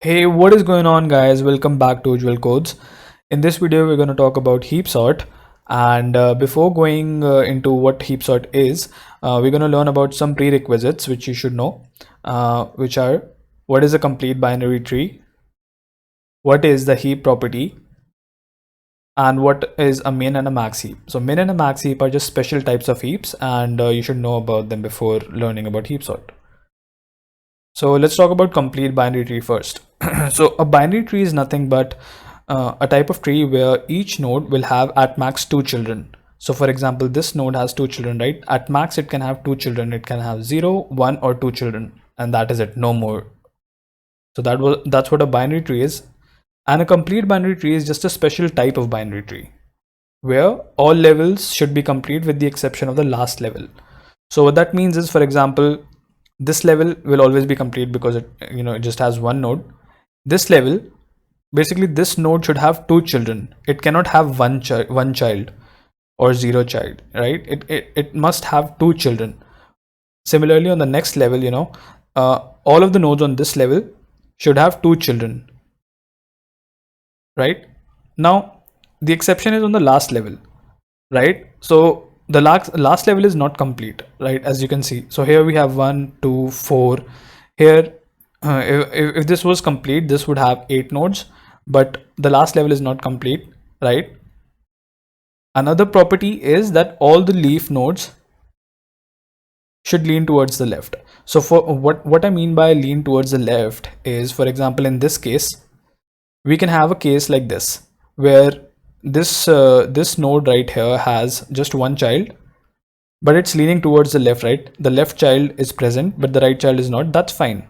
Hey, what is going on, guys? Welcome back to Usual Codes. In this video, we're going to talk about heap sort. And before going into what heap sort is, we're going to learn about some prerequisites which you should know, which are what is a complete binary tree, what is the heap property, and what is a min and a max heap. So, min and a max heap are just special types of heaps, and you should know about them before learning about heap sort. So let's talk about complete binary tree first. So a binary tree is nothing but a type of tree where each node will have at max two children. So for example, this node has two children, right? At max, it can have two children. It can have 0, 1, or two children, and that is it, no more. So that's what a binary tree is. And a complete binary tree is just a special type of binary tree where all levels should be complete with the exception of the last level. So what that means is, for example, this level will always be complete because it just has one node. This level, basically this node should have two children. It cannot have one child or zero child, right? It must have two children. Similarly, on the next level, all of the nodes on this level should have two children, right? Now the exception is on the last level, right? So the last level is not complete, right? As you can see, so here we have 1 2 4. Here if this was complete, this would have 8 nodes, but the last level is not complete, right? Another property is that all the leaf nodes should lean towards the left. So for what I mean by lean towards the left is, for example, in this case, we can have a case like this where this node right here has just one child, but it's leaning towards the left, right? The left child is present but the right child is not. That's fine.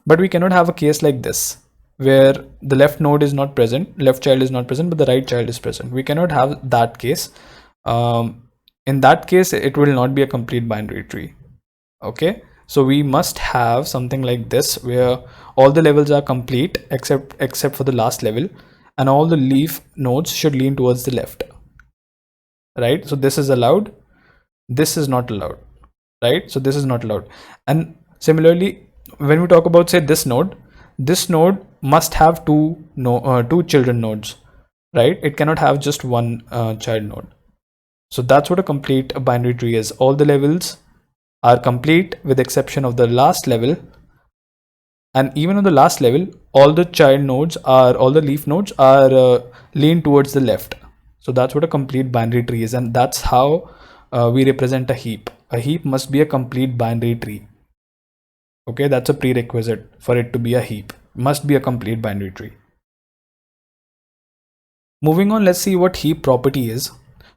But we cannot have a case like this where the left node is not present, left child is not present, but the right child is present. We cannot have that case. In that case, it will not be a complete binary tree. Okay, so we must have something like this where all the levels are complete except for the last level, and all the leaf nodes should lean towards the left, right? So this is allowed, this is not allowed, right? So this is not allowed. And similarly, when we talk about, say, this node must have two children nodes, right? It cannot have just one child node. So that's what a complete binary tree is. All the levels are complete with exception of the last level, and even on the last level, all the leaf nodes are lean towards the left. So that's what a complete binary tree is, and that's how we represent a heap. A heap must be a complete binary tree. Okay, that's a prerequisite for it to be a heap. Must be a complete binary tree. Moving on, let's see what heap property is.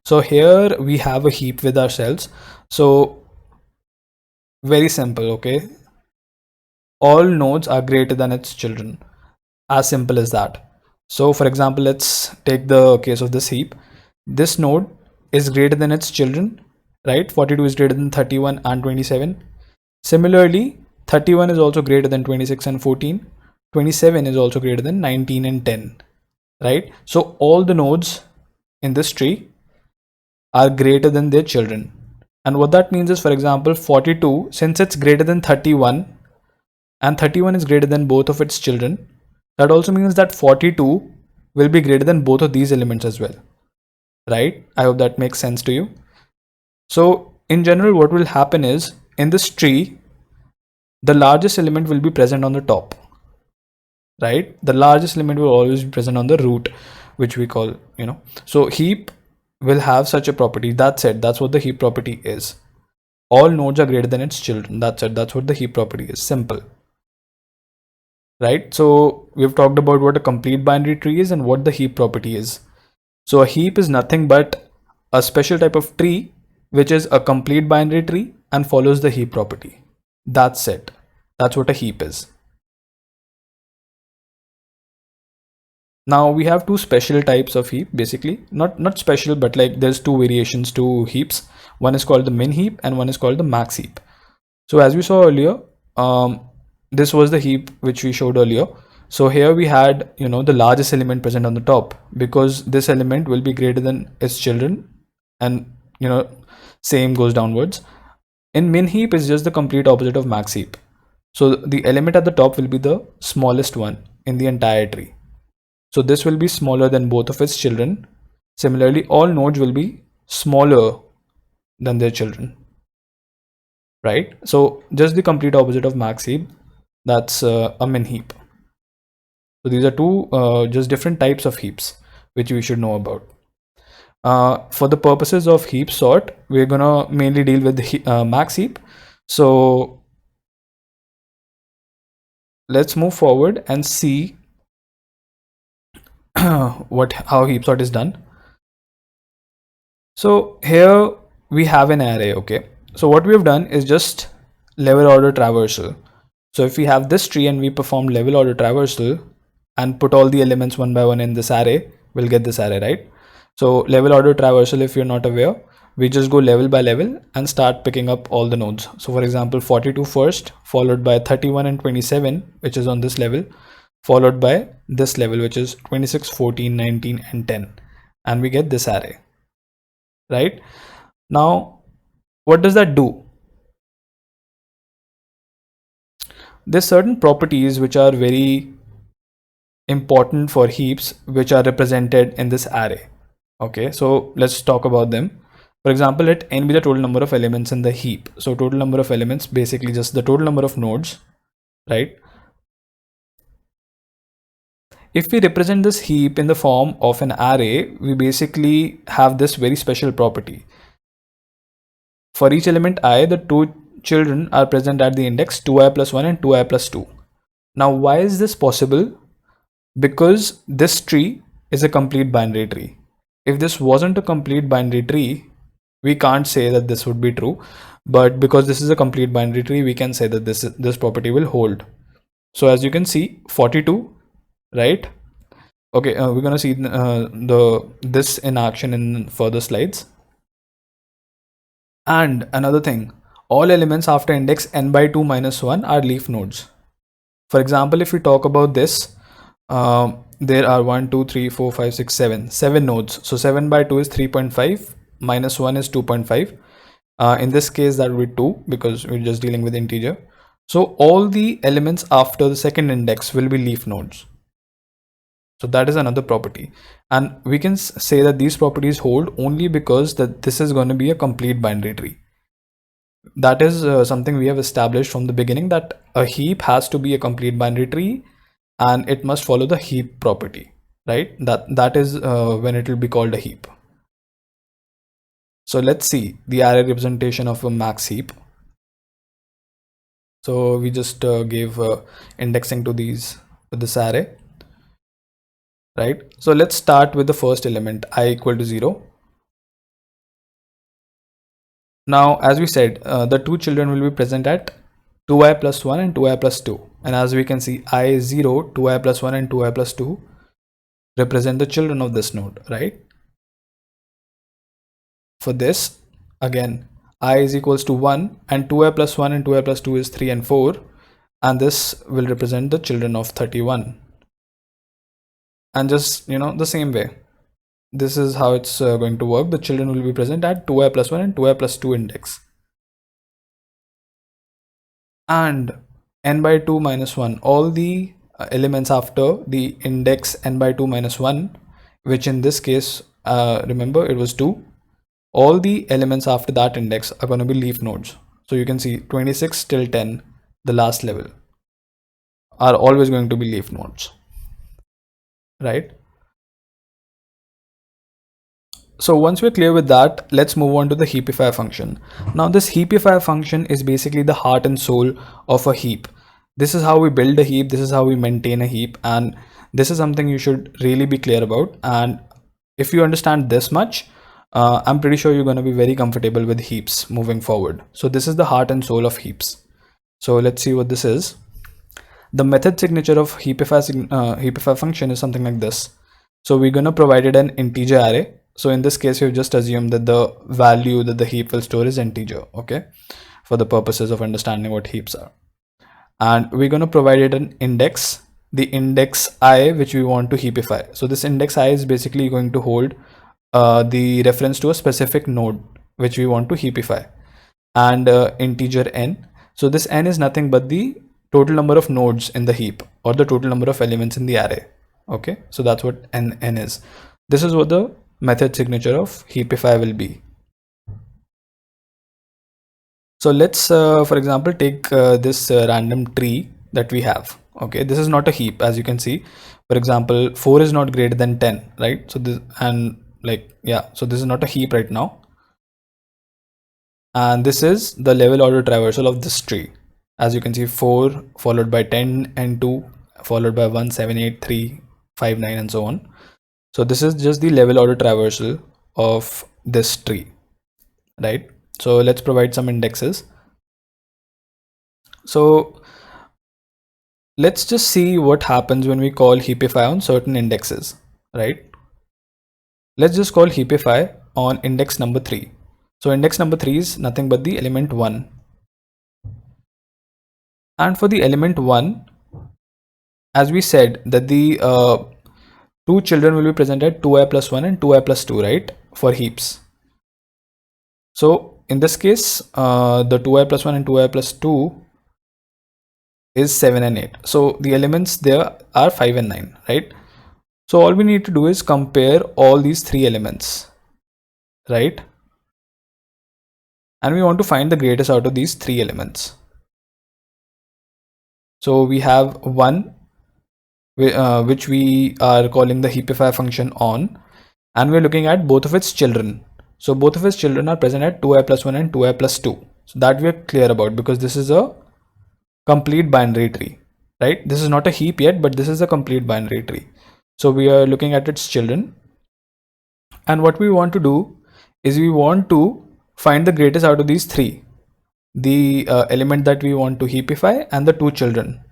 So here we have a heap with ourselves. So very simple, okay? All nodes are greater than its children. As simple as that. So for example, let's take the case of this heap. This node is greater than its children, right? 42 is greater than 31 and 27. Similarly, 31 is also greater than 26 and 14. 27 is also greater than 19 and 10, right? So all the nodes in this tree are greater than their children. And what that means is, for example, 42, since it's greater than 31 and 31 is greater than both of its children, that also means that 42 will be greater than both of these elements as well, right? I hope that makes sense to you. So in general, what will happen is, in this tree, the largest element will be present on the top, right? The largest element will always be present on the root, which we call, so heap will have such a property. That's it. That's what the heap property is. All nodes are greater than its children. That's it. That's what the heap property is. Simple, right? So we've talked about what a complete binary tree is and what the heap property is. So a heap is nothing but a special type of tree which is a complete binary tree and follows the heap property. That's it. That's what a heap is. Now we have two special types of heap, basically not special, but like there's two variations to heaps. One is called the min heap and one is called the max heap. So as we saw earlier, this was the heap which we showed earlier. So here we had, the largest element present on the top, because this element will be greater than its children, and same goes downwards. In min heap is just the complete opposite of max heap. So the element at the top will be the smallest one in the entire tree. So this will be smaller than both of its children. Similarly, all nodes will be smaller than their children, right? So just the complete opposite of max heap, that's a min heap. So these are two just different types of heaps which we should know about. For the purposes of heap sort, we're gonna mainly deal with the max heap. So let's move forward and see how heap sort is done. So here we have an array, okay? So what we have done is just level order traversal. So if we have this tree and we perform level order traversal and put all the elements one by one in this array, we'll get this array, right? So level order traversal, if you're not aware, we just go level by level and start picking up all the nodes. So for example, 42 first, followed by 31 and 27, which is on this level, followed by this level, which is 26, 14, 19, and 10. And we get this array, right? Now, what does that do? There's certain properties which are very important for heaps, which are represented in this array. Okay, so let's talk about them. For example, let n be the total number of elements in the heap. So total number of elements, basically just the total number of nodes, right? If we represent this heap in the form of an array, we basically have this very special property. For each element I, the two children are present at the index 2i plus 1 and 2i plus 2. Now, why is this possible? Because this tree is a complete binary tree. If this wasn't a complete binary tree, we can't say that this would be true. But because this is a complete binary tree, we can say that this property will hold. So as you can see, 42, right? Okay, we're gonna see this in action in further slides. And another thing, all elements after index n by 2 minus 1 are leaf nodes. For example, if we talk about this, there are 1, 2, 3, 4, 5, 6, 7 nodes. So 7 by 2 is 3.5, minus 1 is 2.5. In this case, that would be 2 because we're just dealing with integer. So all the elements after the second index will be leaf nodes. So that is another property. And we can say that these properties hold only because that this is going to be a complete binary tree. That is something we have established from the beginning, that a heap has to be a complete binary tree and it must follow the heap property, right? That is when it will be called a heap. So let's see the array representation of a max heap. So we just gave indexing to this array, right? So let's start with the first element, I equal to 0. Now, as we said, the two children will be present at 2i plus 1 and 2i plus 2. And as we can see, I is 0, 2i plus 1 and 2i plus 2 represent the children of this node, right? For this, again, I is equals to 1 and 2i plus 1 and 2i plus 2 is 3 and 4. And this will represent the children of 31. And just, the same way, this is how it's going to work. The children will be present at 2i plus 1 and 2i plus 2 index. And n by 2 minus 1, all the elements after the index n by 2 minus 1, which in this case, remember it was 2, all the elements after that index are going to be leaf nodes. So you can see 26 till 10, the last level, are always going to be leaf nodes, right? So once we're clear with that, let's move on to the heapify function. Now this heapify function is basically the heart and soul of a heap. This is how we build a heap, this is how we maintain a heap, and this is something you should really be clear about. And if you understand this much, I'm pretty sure you're going to be very comfortable with heaps moving forward. So this is the heart and soul of heaps. So let's see what this is. The method signature of heapify function is something like this. So we're going to provide it an integer array. So in this case, we've just assumed that the value that the heap will store is integer, okay, for the purposes of understanding what heaps are. And we're going to provide it an index, the index I, which we want to heapify. So this index I is basically going to hold the reference to a specific node, which we want to heapify, and integer n. So this n is nothing but the total number of nodes in the heap or the total number of elements in the array. Okay, so that's what n is. This is what the method signature of heapify will be. So let's for example take this random tree that we have. Okay, this is not a heap, as you can see. For example, 4 is not greater than 10, right? So this, and like, yeah, so this is not a heap right now, and this is the level order traversal of this tree. As you can see, 4 followed by 10 and 2 followed by 1, 7, 8, 3, 5, 9 and so on. So this is just the level order traversal of this tree, right? So let's provide some indexes. So let's just see what happens when we call heapify on certain indexes, right? Let's just call heapify on index number 3. So index number 3 is nothing but the element 1. And for the element 1, as we said that the two children will be present at 2i plus 1 and 2i plus 2, right, for heaps. So in this case, the 2i plus 1 and 2i plus 2 is 7 and 8. So the elements there are 5 and 9, right? So all we need to do is compare all these three elements, right? And we want to find the greatest out of these three elements. So we have 1, which we are calling the heapify function on, and we're looking at both of its children. So both of its children are present at 2i plus 1 and 2i plus 2. So that we're clear about, because this is a complete binary tree, right? This is not a heap yet, but this is a complete binary tree. So we are looking at its children, and what we want to do is we want to find the greatest out of these three, the element that we want to heapify and the two children,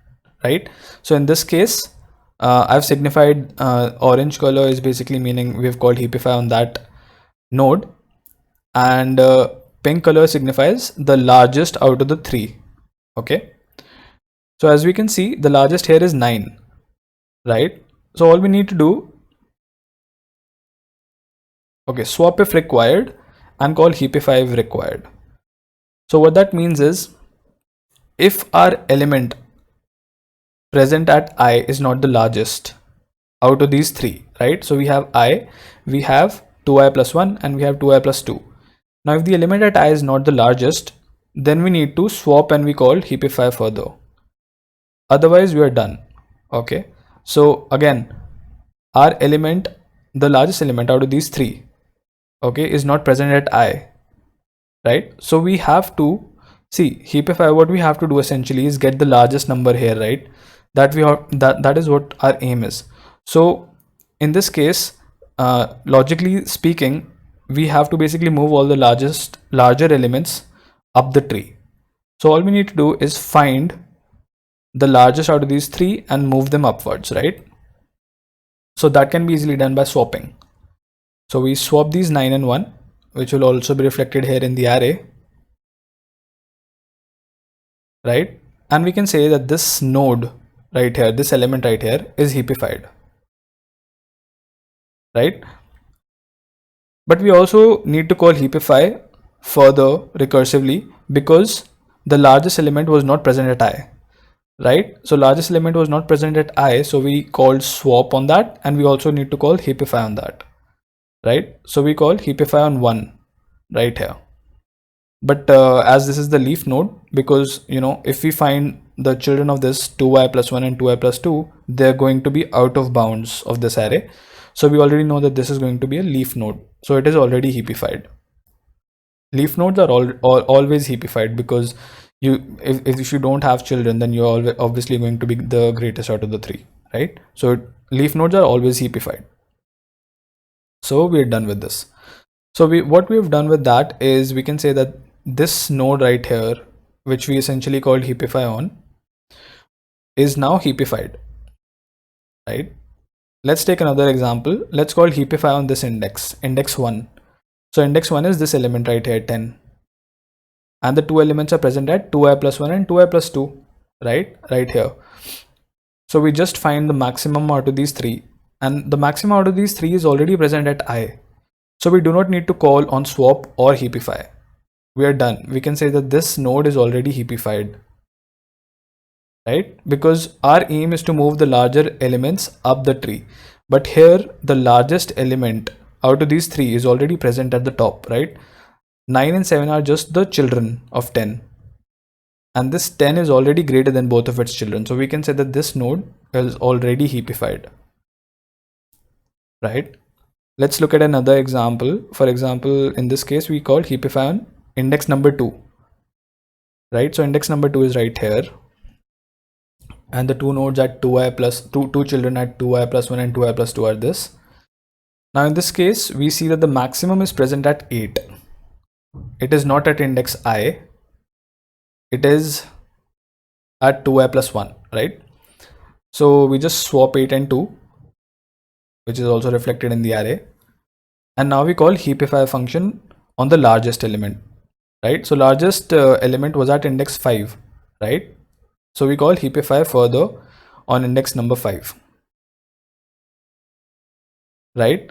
right? So in this case, I've signified orange color is basically meaning we've called heapify on that node, and pink color signifies the largest out of the three. Okay, so as we can see, the largest here is 9, right? So all we need to do, okay, swap if required and call heapify if required. So what that means is, if our element present at I is not the largest out of these three, right? So we have I, we have 2i plus 1 and we have 2i plus 2. Now if the element at I is not the largest, then we need to swap and we call heapify further. Otherwise we are done. Okay, so again, our element, the largest element out of these three, okay, is not present at I, right? So we have to see heapify. What we have to do essentially is get the largest number here, right? That we are, that is what our aim is. So in this case, logically speaking, we have to basically move all the larger elements up the tree. So all we need to do is find the largest out of these three and move them upwards, right? So that can be easily done by swapping. So we swap these 9 and 1, which will also be reflected here in the array, right? And we can say that this node right here, this element right here, is heapified, right? But we also need to call heapify further recursively, because the largest element was not present at I, right? So largest element was not present at I, so we called swap on that, and we also need to call heapify on that, right? So we call heapify on 1 right here. But as this is the leaf node, because if we find the children of this 2i plus 1 and 2i plus 2, they're going to be out of bounds of this array. So we already know that this is going to be a leaf node, so it is already heapified. Leaf nodes are always heapified, because if you don't have children, then you're obviously going to be the greatest out of the three, right? So leaf nodes are always heapified. So we're done with this. So what we've done with that is we can say that this node right here, which we essentially called heapify on, is now heapified, right? Let's take another example. Let's call heapify on this index 1. So index 1 is this element right here, 10, and the two elements are present at 2i plus 1 and 2i plus 2, right here. So we just find the maximum out of these three, and the maximum out of these three is already present at I. So we do not need to call on swap or heapify. We are done. We can say that this node is already heapified. right? Because our aim is to move the larger elements up the tree. But here the largest element out of these three is already present at the top, right? 9 and 7 are just the children of 10. And this 10 is already greater than both of its children. So we can say that this node is already heapified, right? Let's look at another example. For example, in this case, we call heapify on index number 2, right? So index number 2 is right here. And the two nodes at 2i plus 2 children at 2i plus 1 and 2i plus 2 are this. Now in this case, we see that the maximum is present at 8. It is not at index I. It is at 2i plus 1, right? So we just swap 8 and 2, which is also reflected in the array. And now we call heapify function on the largest element, right? So largest element was at index 5, right? So we call heapify further on index number 5, right?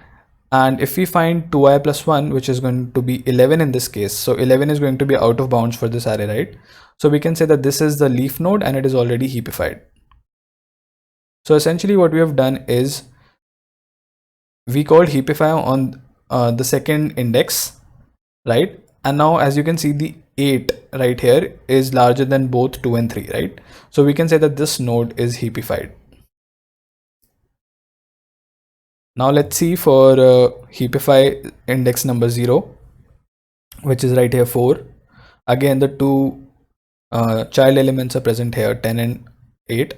And if we find 2i plus 1, which is going to be 11 in this case, so 11 is going to be out of bounds for this array, right? So we can say that this is the leaf node and it is already heapified. So essentially what we have done is we called heapify on the second index, right? And now as you can see, the 8 right here is larger than both 2 and 3, right? So we can say that this node is heapified. Now let's see for heapify index number 0, which is right here 4. Again, the two child elements are present here, 10 and 8.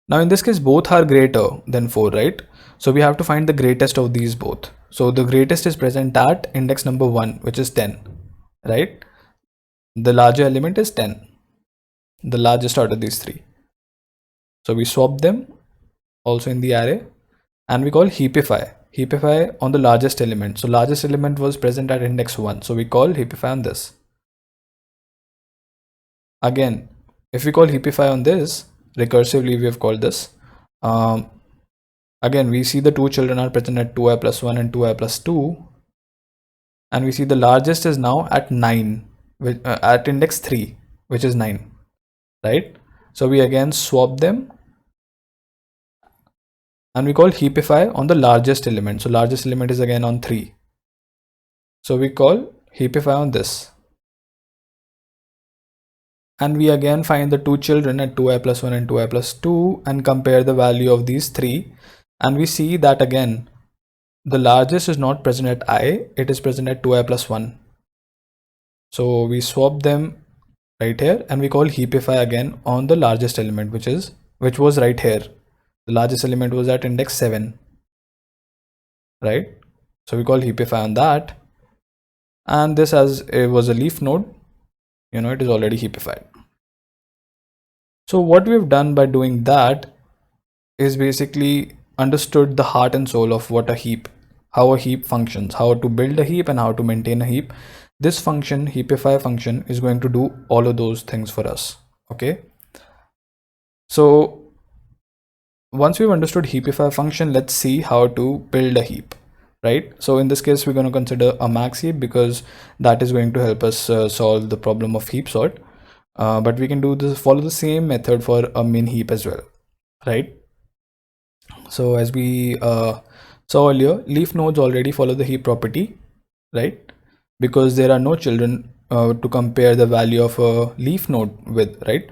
Now in this case, both are greater than 4, right? So we have to find the greatest of these both. So the greatest is present at index number 1, which is 10, right? The larger element is 10, the largest out of these three. So we swap them also in the array and we call heapify on the largest element. So largest element was present at index 1. So we call heapify on this. Again, if we call heapify on this, recursively we have called this. Again, we see the two children are present at 2i plus 1 and 2i plus 2. And we see the largest is now at 9, at index 3, which is 9, right? So we again swap them and we call heapify on the largest element. So largest element is again on 3. So we call heapify on this. And we again find the two children at 2i plus 1 and 2i plus 2 and compare the value of these three. And we see that again, the largest is not present at I, it is present at 2i plus 1. So we swap them right here and we call heapify again on the largest element, which was right here. The largest element was at index 7, right? So we call heapify on that. And this, as it was a leaf node, it is already heapified. So what we've done by doing that is basically understood the heart and soul of what a heap, how a heap functions, how to build a heap and how to maintain a heap. This function, heapify function, is going to do all of those things for us. Okay. So once we've understood heapify function, let's see how to build a heap, right? So in this case, we're going to consider a max heap because that is going to help us solve the problem of heap sort. But we can follow the same method for a min heap as well, right? So as we saw earlier, leaf nodes already follow the heap property, right? Because there are no children to compare the value of a leaf node with, right?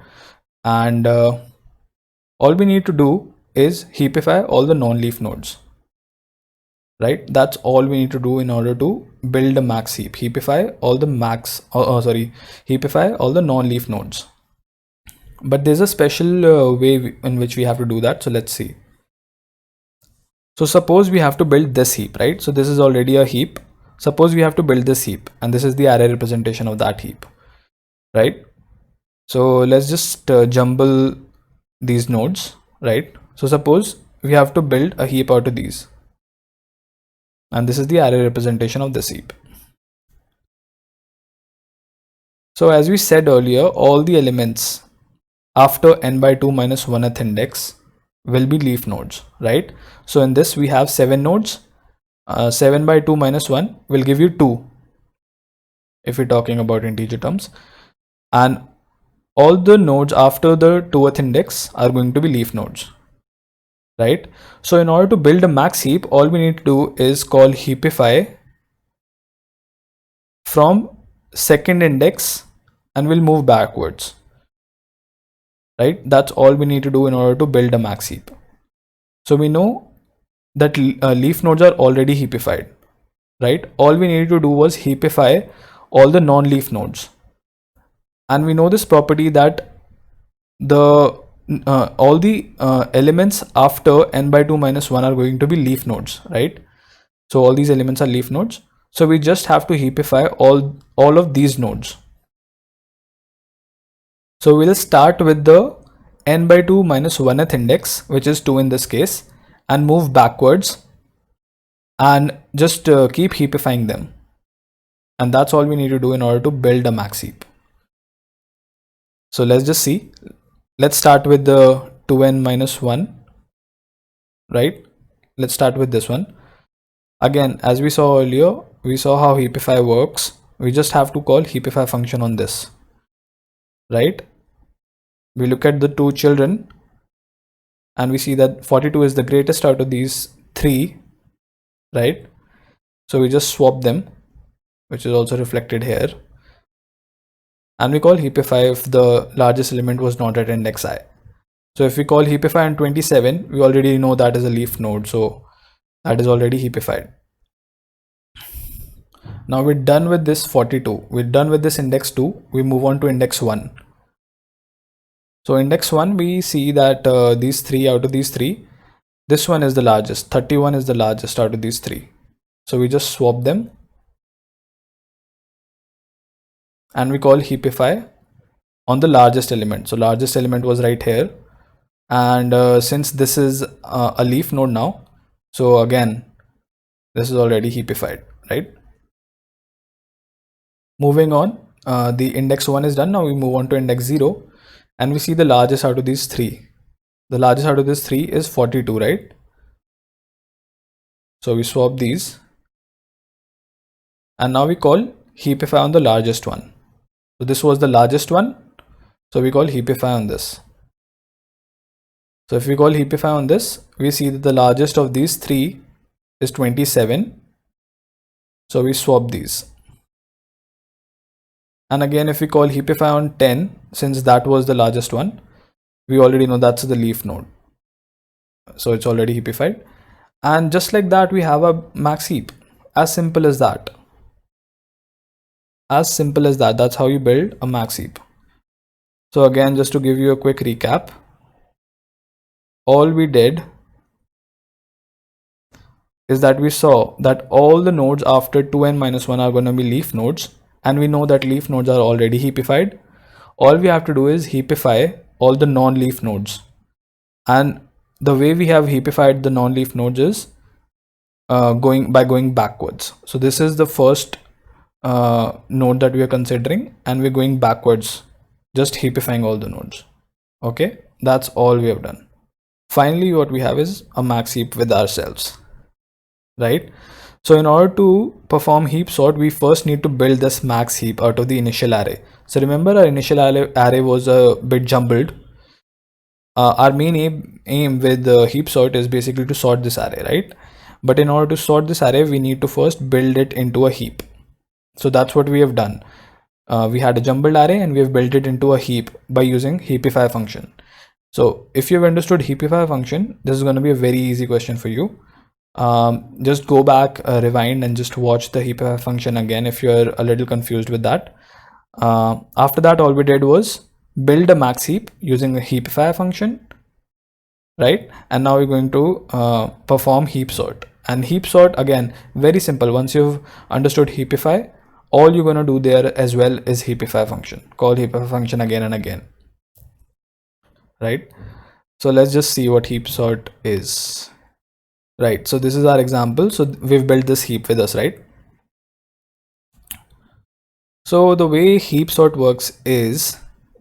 And all we need to do is heapify all the non-leaf nodes, right? That's all we need to do in order to build a max heap. Heapify all the heapify all the non-leaf nodes. But there's a special way in which we have to do that. So let's see. So suppose we have to build this heap, right? So this is already a heap. Suppose we have to build this heap and this is the array representation of that heap, right? So let's just jumble these nodes, right? So suppose we have to build a heap out of these. And this is the array representation of this heap. So as we said earlier, all the elements after n by 2 minus 1th index will be leaf nodes, right? So in this we have 7 nodes. 7 by 2 minus 1 will give you 2 if we're talking about integer terms. And all the nodes after the 2th index are going to be leaf nodes, right? So in order to build a max heap, all we need to do is call heapify from 2nd index and we'll move backwards, right? That's all we need to do in order to build a max heap. So we know that leaf nodes are already heapified, right? All we needed to do was heapify all the non-leaf nodes. And we know this property that the all the elements after n by 2 minus 1 are going to be leaf nodes, right? So all these elements are leaf nodes. So we just have to heapify all of these nodes. So we'll start with the n by 2 minus 1th index, which is 2 in this case, and move backwards and just keep heapifying them. And that's all we need to do in order to build a max heap. So let's just see. Let's start with the 2n minus 1, right? Let's start with this one. Again, as we saw earlier, we saw how heapify works. We just have to call heapify function on this, right? We look at the two children and we see that 42 is the greatest out of these three, right? So we just swap them, which is also reflected here. And we call heapify if the largest element was not at index I. So if we call heapify on 27, we already know that is a leaf node. So that is already heapified. Now we're done with this 42. We're done with this index 2. We move on to index 1. So index 1, we see that these three out of these three, this one is the largest. 31 is the largest out of these three. So we just swap them. And we call heapify on the largest element. So largest element was right here. And since this is a leaf node now, so again, this is already heapified, right? Moving on, the index 1 is done. Now we move on to index 0 and we see the largest out of these three. The largest out of these three is 42, right? So we swap these. And now we call heapify on the largest one. So this was the largest one. So we call heapify on this. So if we call heapify on this, we see that the largest of these three is 27. So we swap these. And again, if we call heapify on 10, since that was the largest one, we already know that's the leaf node. So it's already heapified. And just like that, we have a max heap. As simple as that. As simple as that. That's how you build a max heap. So again, just to give you a quick recap, all we did is that we saw that all the nodes after 2n minus 1 are going to be leaf nodes. And we know that leaf nodes are already heapified. All we have to do is heapify all the non-leaf nodes. And the way we have heapified the non-leaf nodes is going backwards. So this is the first node that we are considering, and we're going backwards, just heapifying all the nodes. Okay, that's all we have done. Finally, what we have is a max heap with ourselves, right? So in order to perform heap sort, we first need to build this max heap out of the initial array. So remember, our initial array was a bit jumbled. Our main aim with the heap sort is basically to sort this array, right? But in order to sort this array, we need to first build it into a heap. So that's what we have done. We had a jumbled array and we have built it into a heap by using heapify function. So if you've understood heapify function, this is going to be a very easy question for you. Just go back, rewind, and just watch the heapify function again if you're a little confused with that. After that, all we did was build a max heap using the heapify function, right? And now we're going to perform heap sort. And heap sort, again, very simple. Once you've understood heapify, all you're going to do there as well is heapify function. Call heapify function again and again, right? So let's just see what heap sort is. Right, so this is our example. So we've built this heap with us, right? So the way heap sort works is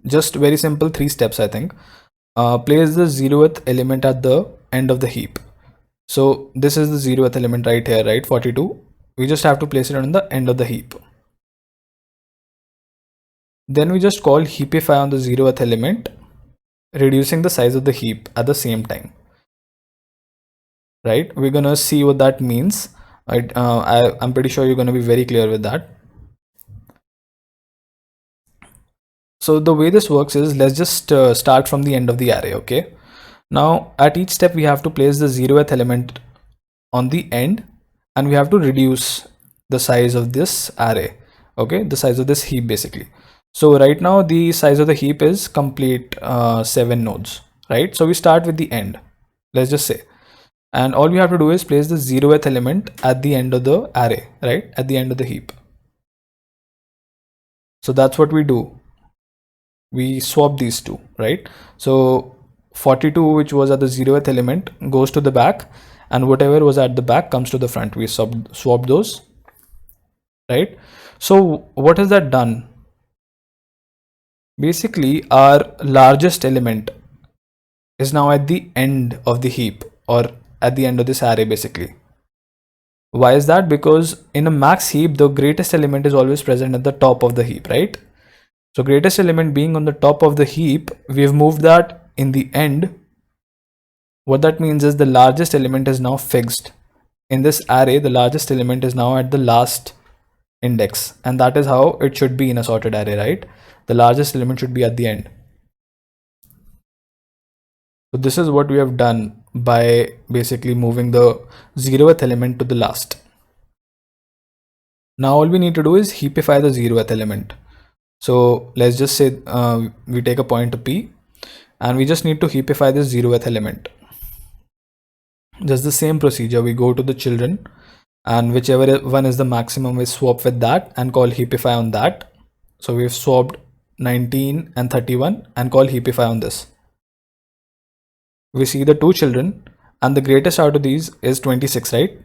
just very simple, 3 steps, I think. Place the 0th element at the end of the heap. So this is the 0th element right here, right? 42. We just have to place it on the end of the heap. Then we just call heapify on the 0th element, reducing the size of the heap at the same time. Right? We're gonna see what that means. I'm pretty sure you're gonna be very clear with that. So the way this works is, let's just start from the end of the array. Okay. Now at each step we have to place the 0th element on the end, and we have to reduce the size of this array. Okay, the size of this heap basically. So right now the size of the heap is complete 7 nodes, right? So we start with the end, let's just say, and all we have to do is place the 0th element at the end of the array, right, at the end of the heap. So that's what we do. We swap these two, right? So 42, which was at the 0th element, goes to the back, and whatever was at the back comes to the front. We swap those, right? So what has that done? Basically our largest element is now at the end of the heap, or at the end of this array basically. Why is that? Because in a max heap, the greatest element is always present at the top of the heap, right? So greatest element being on the top of the heap, we have moved that in the end. What that means is the largest element is now fixed. In this array, the largest element is now at the last index, and that is how it should be in a sorted array, right? The largest element should be at the end. So this is what we have done by basically moving the 0th element to the last. Now all we need to do is heapify the 0th element. So let's just say we take a pointer P, and we just need to heapify this 0th element. Just the same procedure, we go to the children, and whichever one is the maximum, we swap with that and call heapify on that. So we've swapped 19 and 31 and call heapify on this. We see the two children, and the greatest out of these is 26, right?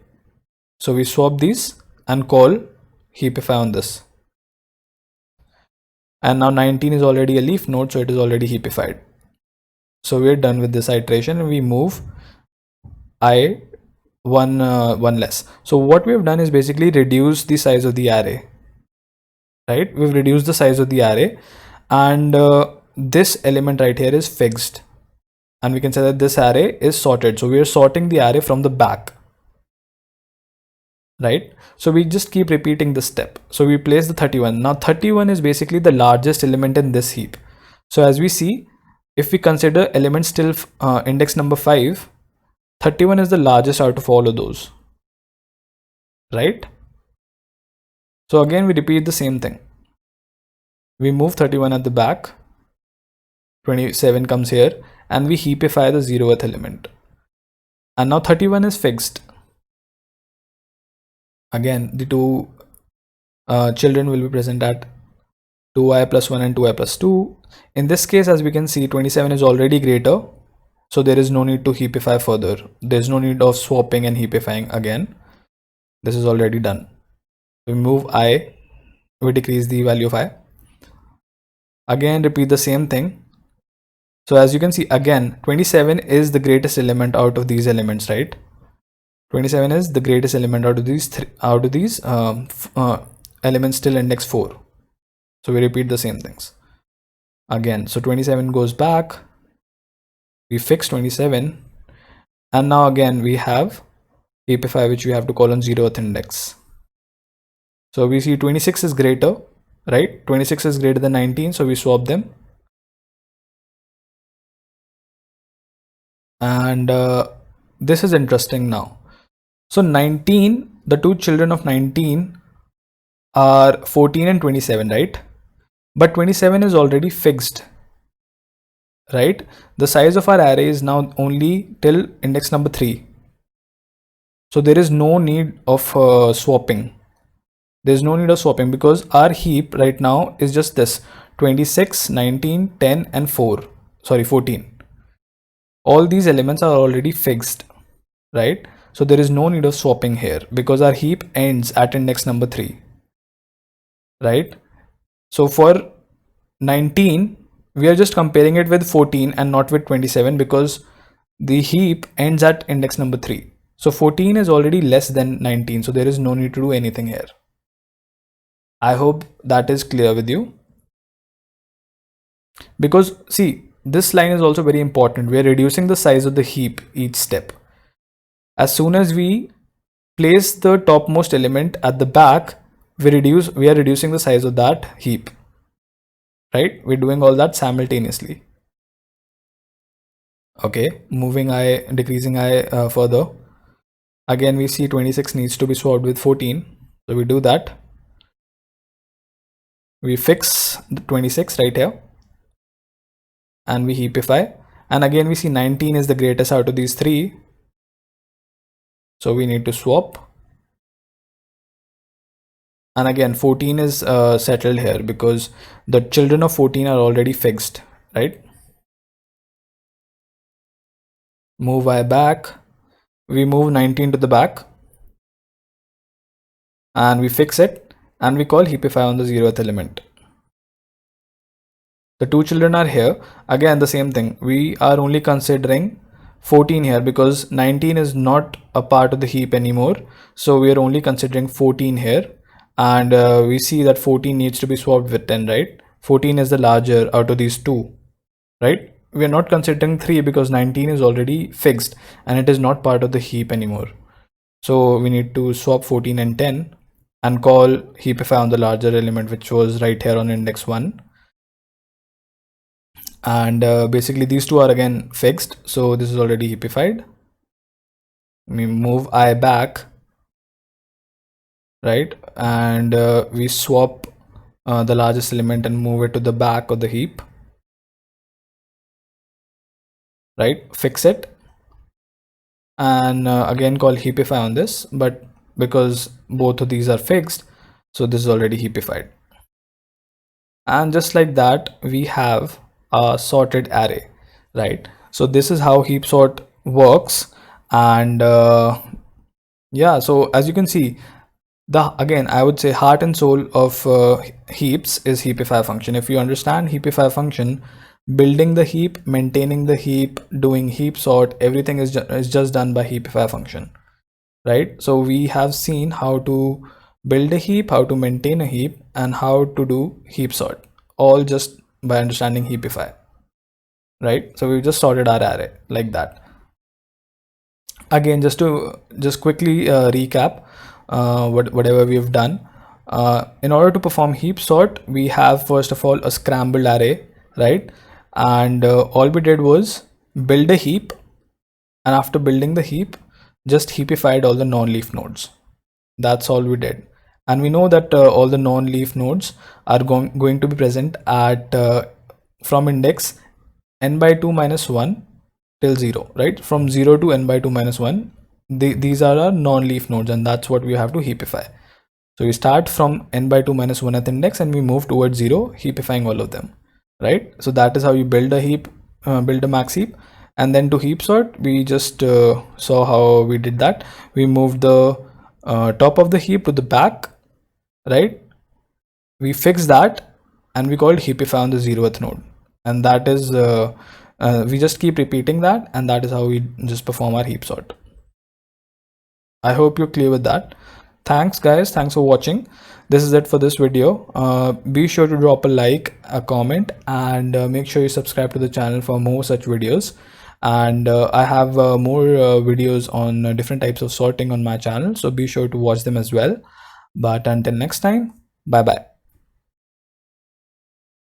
So we swap these and call heapify on this. And now 19 is already a leaf node, so it is already heapified. So we're done with this iteration, and we move I one less. So what we have done is basically reduce the size of the array, right? We've reduced the size of the array, and this element right here is fixed, and we can say that this array is sorted. So we are sorting the array from the back, right? So we just keep repeating this step. So we place the 31. Now 31 is basically the largest element in this heap. So as we see, if we consider element still index number 5, 31 is the largest out of all of those, right? So again we repeat the same thing. We move 31 at the back, 27 comes here, and we heapify the 0th element. And now 31 is fixed. Again, the two children will be present at 2i plus 1 and 2i plus 2. In this case, as we can see, 27 is already greater, so there is no need to heapify further. There's no need of swapping and heapifying again. This is already done. We move I, we decrease the value of I. Again, repeat the same thing. So as you can see, again, 27 is the greatest element out of these elements, right? 27 is the greatest element out of these elements till index 4. So we repeat the same things again. So 27 goes back, we fix 27, and now again we have heapify, which we have to call on 0th index. So we see 26 is greater, right? 26 is greater than 19, so we swap them, and this is interesting now. So 19, the two children of 19 are 14 and 27, right? But 27 is already fixed, right? The size of our array is now only till index number 3. So there is no need of swapping. There's no need of swapping because our heap right now is just this: 26, 19, 10 and 14. All these elements are already fixed, right? So there is no need of swapping here because our heap ends at index number 3, right? So for 19, we are just comparing it with 14 and not with 27 because the heap ends at index number 3. So 14 is already less than 19, so there is no need to do anything here. I hope that is clear with you. because see, this line is also very important. We are reducing the size of the heap each step. As soon as we place the topmost element at the back, we are reducing the size of that heap, right? We're doing all that simultaneously. Okay, moving I, decreasing I further. Again, we see 26 needs to be swapped with 14. So we do that. We fix the 26 right here. And we heapify. And again, we see 19 is the greatest out of these three. So we need to swap. And again, 14 is settled here because the children of 14 are already fixed, right? Move I back. We move 19 to the back. And we fix it. And we call heapify on the 0th element. The two children are here. Again, the same thing. We are only considering 14 here because 19 is not a part of the heap anymore. So we are only considering 14 here. And we see that 14 needs to be swapped with 10, right? 14 is the larger out of these two, right? We are not considering 3 because 19 is already fixed and it is not part of the heap anymore. So we need to swap 14 and 10 and call heapify on the larger element, which was right here on index 1. And basically these two are again fixed, so this is already heapified. We move I back, right? And we swap the largest element and move it to the back of the heap, right? Fix it and again call heapify on this, but because both of these are fixed, so this is already heapified. And just like that, we have a sorted array, right? So this is how heap sort works. And yeah, so as you can see, again, I would say heart and soul of heaps is heapify function. If you understand heapify function, building the heap, maintaining the heap, doing heap sort, everything is just done by heapify function, right? So we have seen how to build a heap, how to maintain a heap, and how to do heap sort, all just by understanding heapify, right? So we just sorted our array like that. Again, just quickly recap whatever we've done. In order to perform heap sort, we have first of all a scrambled array, right? And all we did was build a heap, and after building the heap, just heapified all the non-leaf nodes. That's all we did. And we know that all the non-leaf nodes are going to be present at from index n by 2 minus 1 till 0, right? From 0 to n by 2 minus 1, these are our non-leaf nodes, and that's what we have to heapify. So we start from n by 2 minus 1th index and we move towards 0, heapifying all of them, right? So that is how you build a heap, build a max heap. And then to heap sort, we just saw how we did that. We moved the top of the heap to the back, right? We fixed that and we called heapify on the 0th node. And that is, we just keep repeating that, and that is how we just perform our heap sort. I hope you're clear with that. Thanks guys, thanks for watching. This is it for this video. Be sure to drop a like, a comment, and make sure you subscribe to the channel for more such videos. And I have more videos on different types of sorting on my channel, so be sure to watch them as well. But until next time, bye bye.